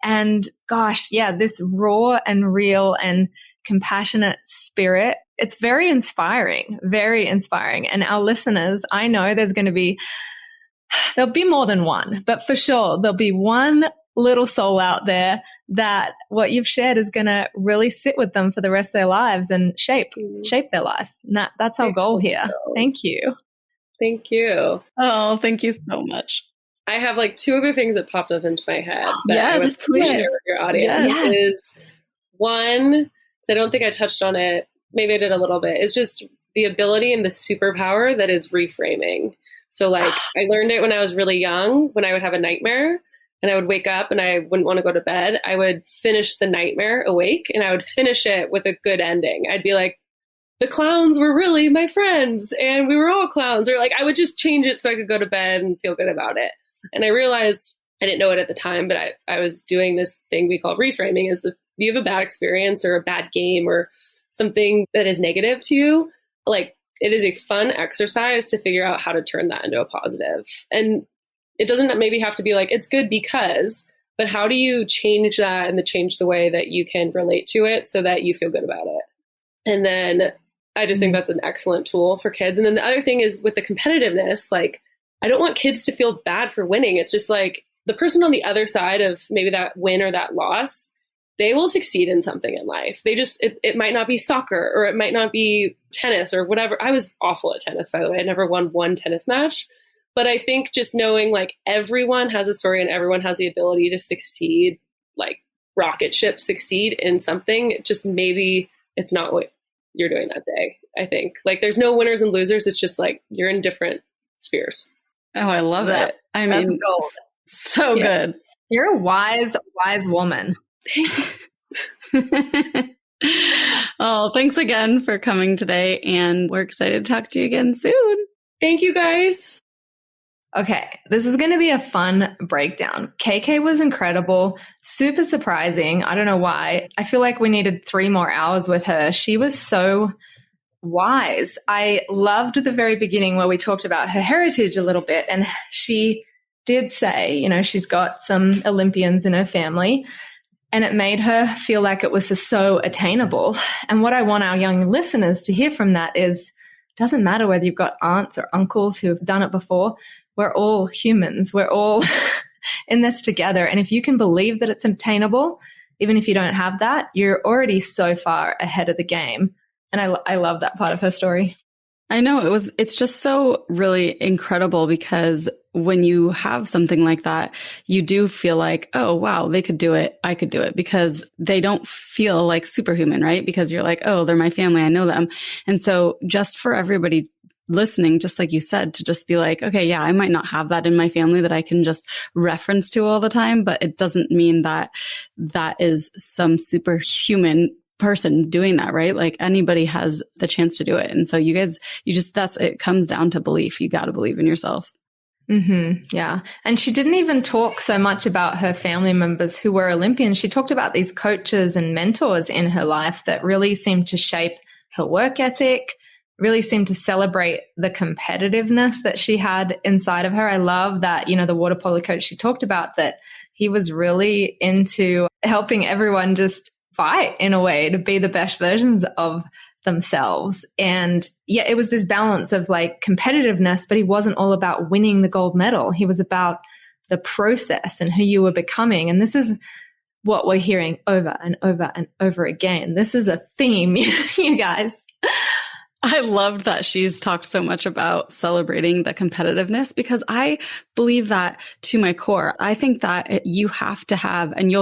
And gosh, yeah, this raw and real and compassionate spirit, it's very inspiring, very inspiring. And our listeners, I know there'll be more than one, but for sure, there'll be one little soul out there that what you've shared is going to really sit with them for the rest of their lives and shape their life. And that's our goal here. Thank you. Thank you. Oh, thank you so much. I have like two other things that popped up into my head that I would share with your audience. Yes. Is one, so I don't think I touched on it, maybe I did a little bit, is just the ability and the superpower that is reframing. So like I learned it when I was really young, when I would have a nightmare and I would wake up and I wouldn't want to go to bed. I would finish the nightmare awake and I would finish it with a good ending. I'd be like, the clowns were really my friends and we were all clowns. Or like, I would just change it so I could go to bed and feel good about it. And I realized, I didn't know it at the time, but I was doing this thing we call reframing. Is if you have a bad experience or a bad game or something that is negative to you, like it is a fun exercise to figure out how to turn that into a positive. And it doesn't maybe have to be like, it's good because, but how do you change that and change the way that you can relate to it so that you feel good about it? And then I just think that's an excellent tool for kids. And then the other thing is with the competitiveness, like I don't want kids to feel bad for winning. It's just like the person on the other side of maybe that win or that loss, they will succeed in something in life. They just, it might not be soccer or it might not be tennis or whatever. I was awful at tennis, by the way. I never won one tennis match. But I think just knowing like everyone has a story and everyone has the ability to succeed, like rocket ships succeed in something, just maybe it's not what you're doing that day. I think like there's no winners and losers. It's just like you're in different spheres. Oh, I love it. I mean, so good. You're a wise woman. Oh, thanks again for coming today. And we're excited to talk to you again soon. Thank you guys. Okay, this is going to be a fun breakdown. KK was incredible, super surprising. I don't know why. I feel like we needed 3 more hours with her. She was so wise. I loved the very beginning where we talked about her heritage a little bit. And she did say, you know, she's got some Olympians in her family. And it made her feel like it was so attainable. And what I want our young listeners to hear from that is, it doesn't matter whether you've got aunts or uncles who have done it before. We're all humans. We're all in this together. And if you can believe that it's attainable, even if you don't have that, you're already so far ahead of the game. And I love that part of her story. I know it's just so really incredible because when you have something like that, you do feel like, oh, wow, they could do it. I could do it, because they don't feel like superhuman, right? Because you're like, oh, they're my family. I know them. And so just for everybody listening, just like you said, to just be like, okay, yeah, I might not have that in my family that I can just reference to all the time, but it doesn't mean that that is some superhuman person doing that, right? Like anybody has the chance to do it. And so you guys, it comes down to belief. You got to believe in yourself. Yeah. And she didn't even talk so much about her family members who were Olympians. She talked about these coaches and mentors in her life that really seemed to shape her work ethic, really seemed to celebrate the competitiveness that she had inside of her. I love that, the water polo coach she talked about, that he was really into helping everyone just fight in a way to be the best versions of themselves. And yeah, it was this balance of like competitiveness, but he wasn't all about winning the gold medal. He was about the process and who you were becoming. And this is what we're hearing over and over and over again. This is a theme, you guys. I loved that she's talked so much about celebrating the competitiveness, because I believe that to my core. I think that you have to have, and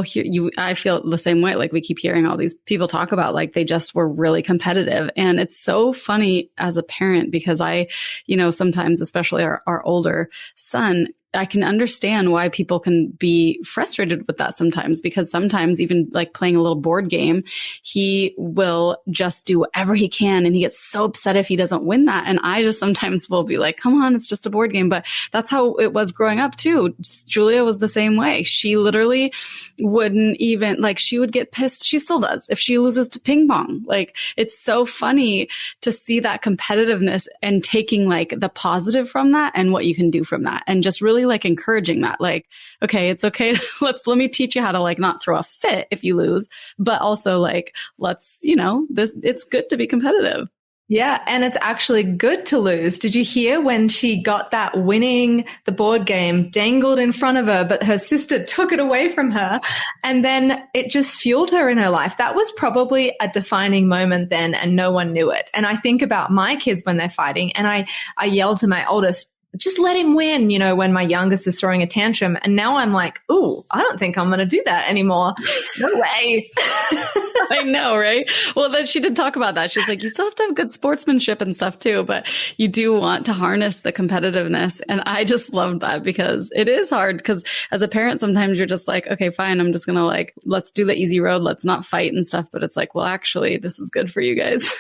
I feel the same way. Like, we keep hearing all these people talk about like they just were really competitive. And it's so funny as a parent, because sometimes, especially our older son, I can understand why people can be frustrated with that sometimes, because sometimes even like playing a little board game, he will just do whatever he can. And he gets so upset if he doesn't win that. And I just sometimes will be like, come on, it's just a board game. But that's how it was growing up too. Julia was the same way. She literally wouldn't even, like, she would get pissed. She still does if she loses to ping pong. Like, it's so funny to see that competitiveness and taking like the positive from that and what you can do from that, and just really like encouraging that, like, okay, it's okay. Let me teach you how to like not throw a fit if you lose, but also like, it's good to be competitive. Yeah. And it's actually good to lose. Did you hear when she got that winning the board game dangled in front of her, but her sister took it away from her, and then it just fueled her in her life? That was probably a defining moment then, and no one knew it. And I think about my kids when they're fighting, and I yell to my oldest, just let him win, when my youngest is throwing a tantrum. And now I'm like, ooh, I don't think I'm going to do that anymore. No way. I know, right? Well, then she did talk about that. She's like, you still have to have good sportsmanship and stuff too, but you do want to harness the competitiveness. And I just loved that, because it is hard, because as a parent, sometimes you're just like, okay, fine, I'm just going to like, let's do the easy road. Let's not fight and stuff. But it's like, well, actually, this is good for you guys.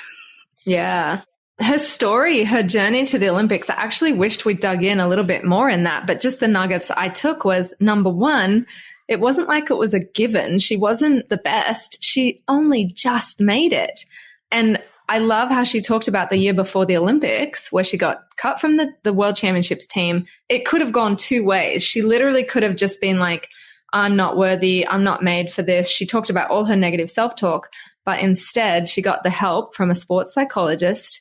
Yeah. Her story, her journey to the Olympics, I actually wished we dug in a little bit more in that, but just the nuggets I took was, number one, it wasn't like it was a given. She wasn't the best. She only just made it. And I love how she talked about the year before the Olympics, where she got cut from the World Championships team. It could have gone two ways. She literally could have just been like, I'm not worthy. I'm not made for this. She talked about all her negative self-talk, but instead she got the help from a sports psychologist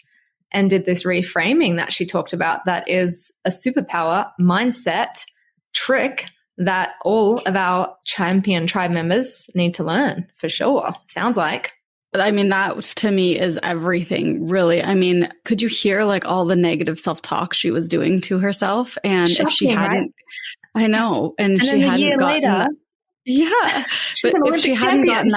and did this reframing that she talked about. That is a superpower mindset trick that all of our champion tribe members need to learn, for sure. Sounds like. I mean, that to me is everything, really. I mean, could you hear like all the negative self-talk she was doing to herself? And shocking, if she hadn't, right? I know. And she hadn't gotten, yeah, but if she hadn't gotten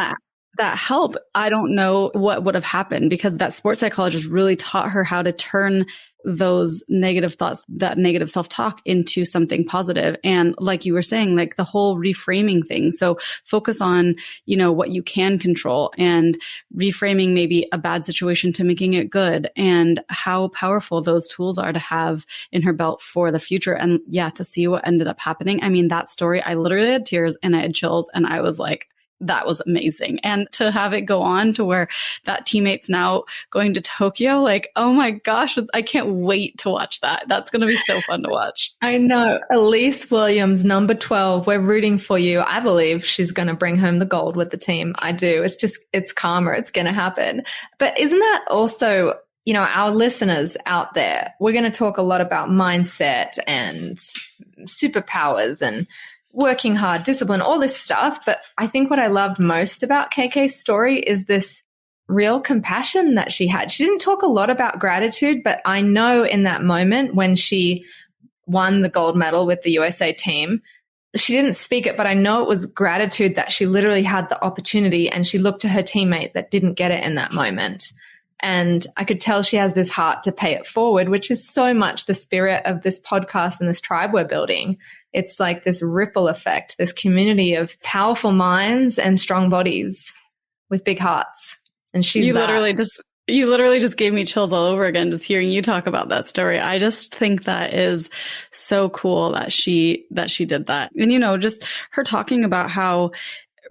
that help, I don't know what would have happened, because that sports psychologist really taught her how to turn those negative thoughts, that negative self-talk, into something positive. And like you were saying, like the whole reframing thing. So focus on, what you can control, and reframing maybe a bad situation to making it good, and how powerful those tools are to have in her belt for the future. And yeah, to see what ended up happening. I mean, that story, I literally had tears and I had chills, and I was like, that was amazing. And to have it go on to where that teammate's now going to Tokyo, like, oh my gosh, I can't wait to watch that. That's going to be so fun to watch. I know. Elise Williams, number 12, we're rooting for you. I believe she's going to bring home the gold with the team. I do. It's karma. It's going to happen. But isn't that also, our listeners out there, we're going to talk a lot about mindset and superpowers and working hard, discipline, all this stuff. But I think what I loved most about KK's story is this real compassion that she had. She didn't talk a lot about gratitude, but I know in that moment when she won the gold medal with the USA team, she didn't speak it, but I know it was gratitude that she literally had the opportunity, and she looked to her teammate that didn't get it in that moment. And I could tell she has this heart to pay it forward, which is so much the spirit of this podcast and this tribe we're building. It's like this ripple effect, this community of powerful minds and strong bodies with big hearts. And she's literally just You literally just gave me chills all over again, just hearing you talk about that story. I just think that is so cool that she did that. And, just her talking about how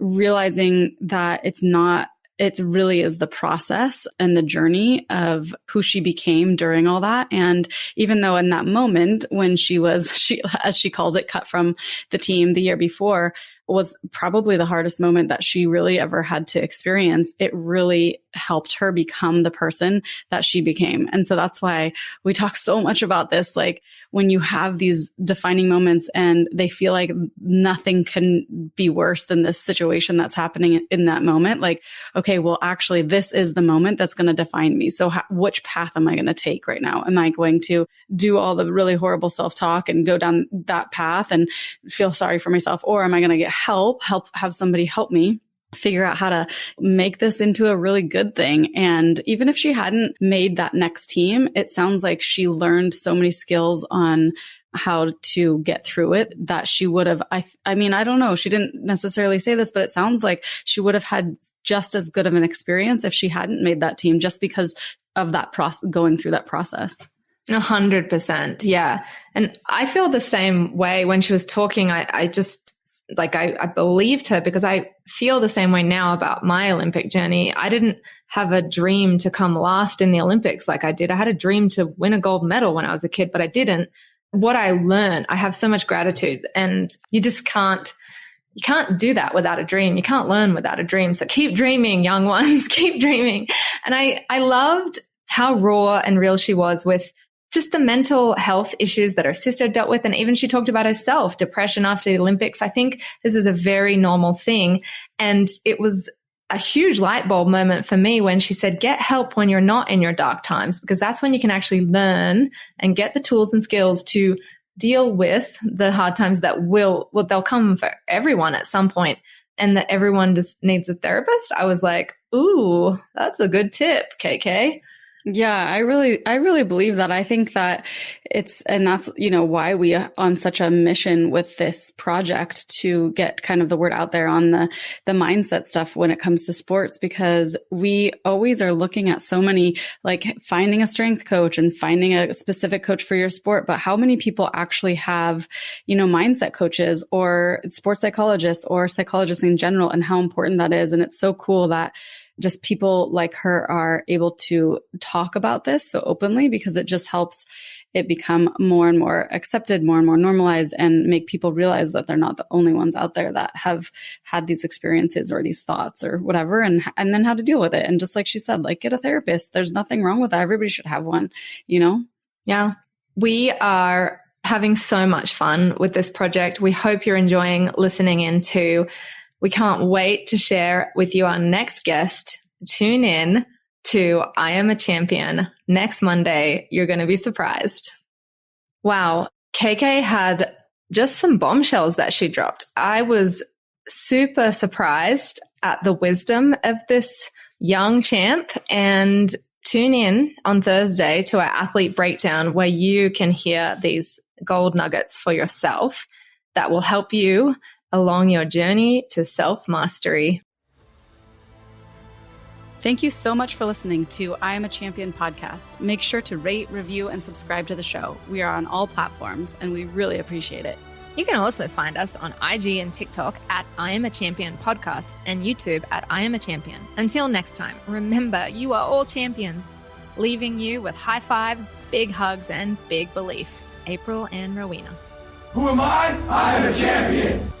realizing that it really is the process and the journey of who she became during all that. And even though in that moment when she, as she calls it, cut from the team the year before, was probably the hardest moment that she really ever had to experience, it really helped her become the person that she became. And so that's why we talk so much about this. Like when you have these defining moments and they feel like nothing can be worse than this situation that's happening in that moment, like, okay, well, actually, this is the moment that's going to define me. So which path am I going to take right now? Am I going to do all the really horrible self-talk and go down that path and feel sorry for myself? Or am I going to get have somebody help me figure out how to make this into a really good thing? And even if she hadn't made that next team, it sounds like she learned so many skills on how to get through it that she would have, I mean, I don't know. She didn't necessarily say this, but it sounds like she would have had just as good of an experience if she hadn't made that team, just because of that going through that process. 100%. Yeah. And I feel the same way when she was talking. I believed her because I feel the same way now about my Olympic journey. I didn't have a dream to come last in the Olympics like I did. I had a dream to win a gold medal when I was a kid, but I didn't. What I learned, I have so much gratitude, and you can't do that without a dream. You can't learn without a dream. So keep dreaming, young ones, keep dreaming. And I loved how raw and real she was with just the mental health issues that her sister dealt with. And even she talked about herself, depression after the Olympics. I think this is a very normal thing. And it was a huge light bulb moment for me when she said, get help when you're not in your dark times, because that's when you can actually learn and get the tools and skills to deal with the hard times that they'll come for everyone at some point, and that everyone just needs a therapist. I was like, ooh, that's a good tip, KK. Yeah, I really believe that. I think that and that's, why we are on such a mission with this project to get kind of the word out there on the mindset stuff when it comes to sports, because we always are looking at so many, like finding a strength coach and finding a specific coach for your sport. But how many people actually have, mindset coaches or sports psychologists or psychologists in general, and how important that is. And it's so cool that just people like her are able to talk about this so openly, because it just helps it become more and more accepted, more and more normalized, and make people realize that they're not the only ones out there that have had these experiences or these thoughts or whatever, and then how to deal with it. And just like she said, like, get a therapist. There's nothing wrong with that. Everybody should have one, Yeah. We are having so much fun with this project. We hope you're enjoying listening into. We can't wait to share with you our next guest. Tune in to I Am a Champion next Monday. You're going to be surprised. Wow. KK had just some bombshells that she dropped. I was super surprised at the wisdom of this young champ, and tune in on Thursday to our athlete breakdown, where you can hear these gold nuggets for yourself that will help you along your journey to self-mastery. Thank you so much for listening to I Am a Champion podcast. Make sure to rate, review, and subscribe to the show. We are on all platforms, and we really appreciate it. You can also find us on IG and TikTok at I Am a Champion Podcast, and YouTube at I Am a Champion. Until next time, remember, you are all champions, leaving you with high fives, big hugs, and big belief. April and Rowena. Who am I? I am a champion.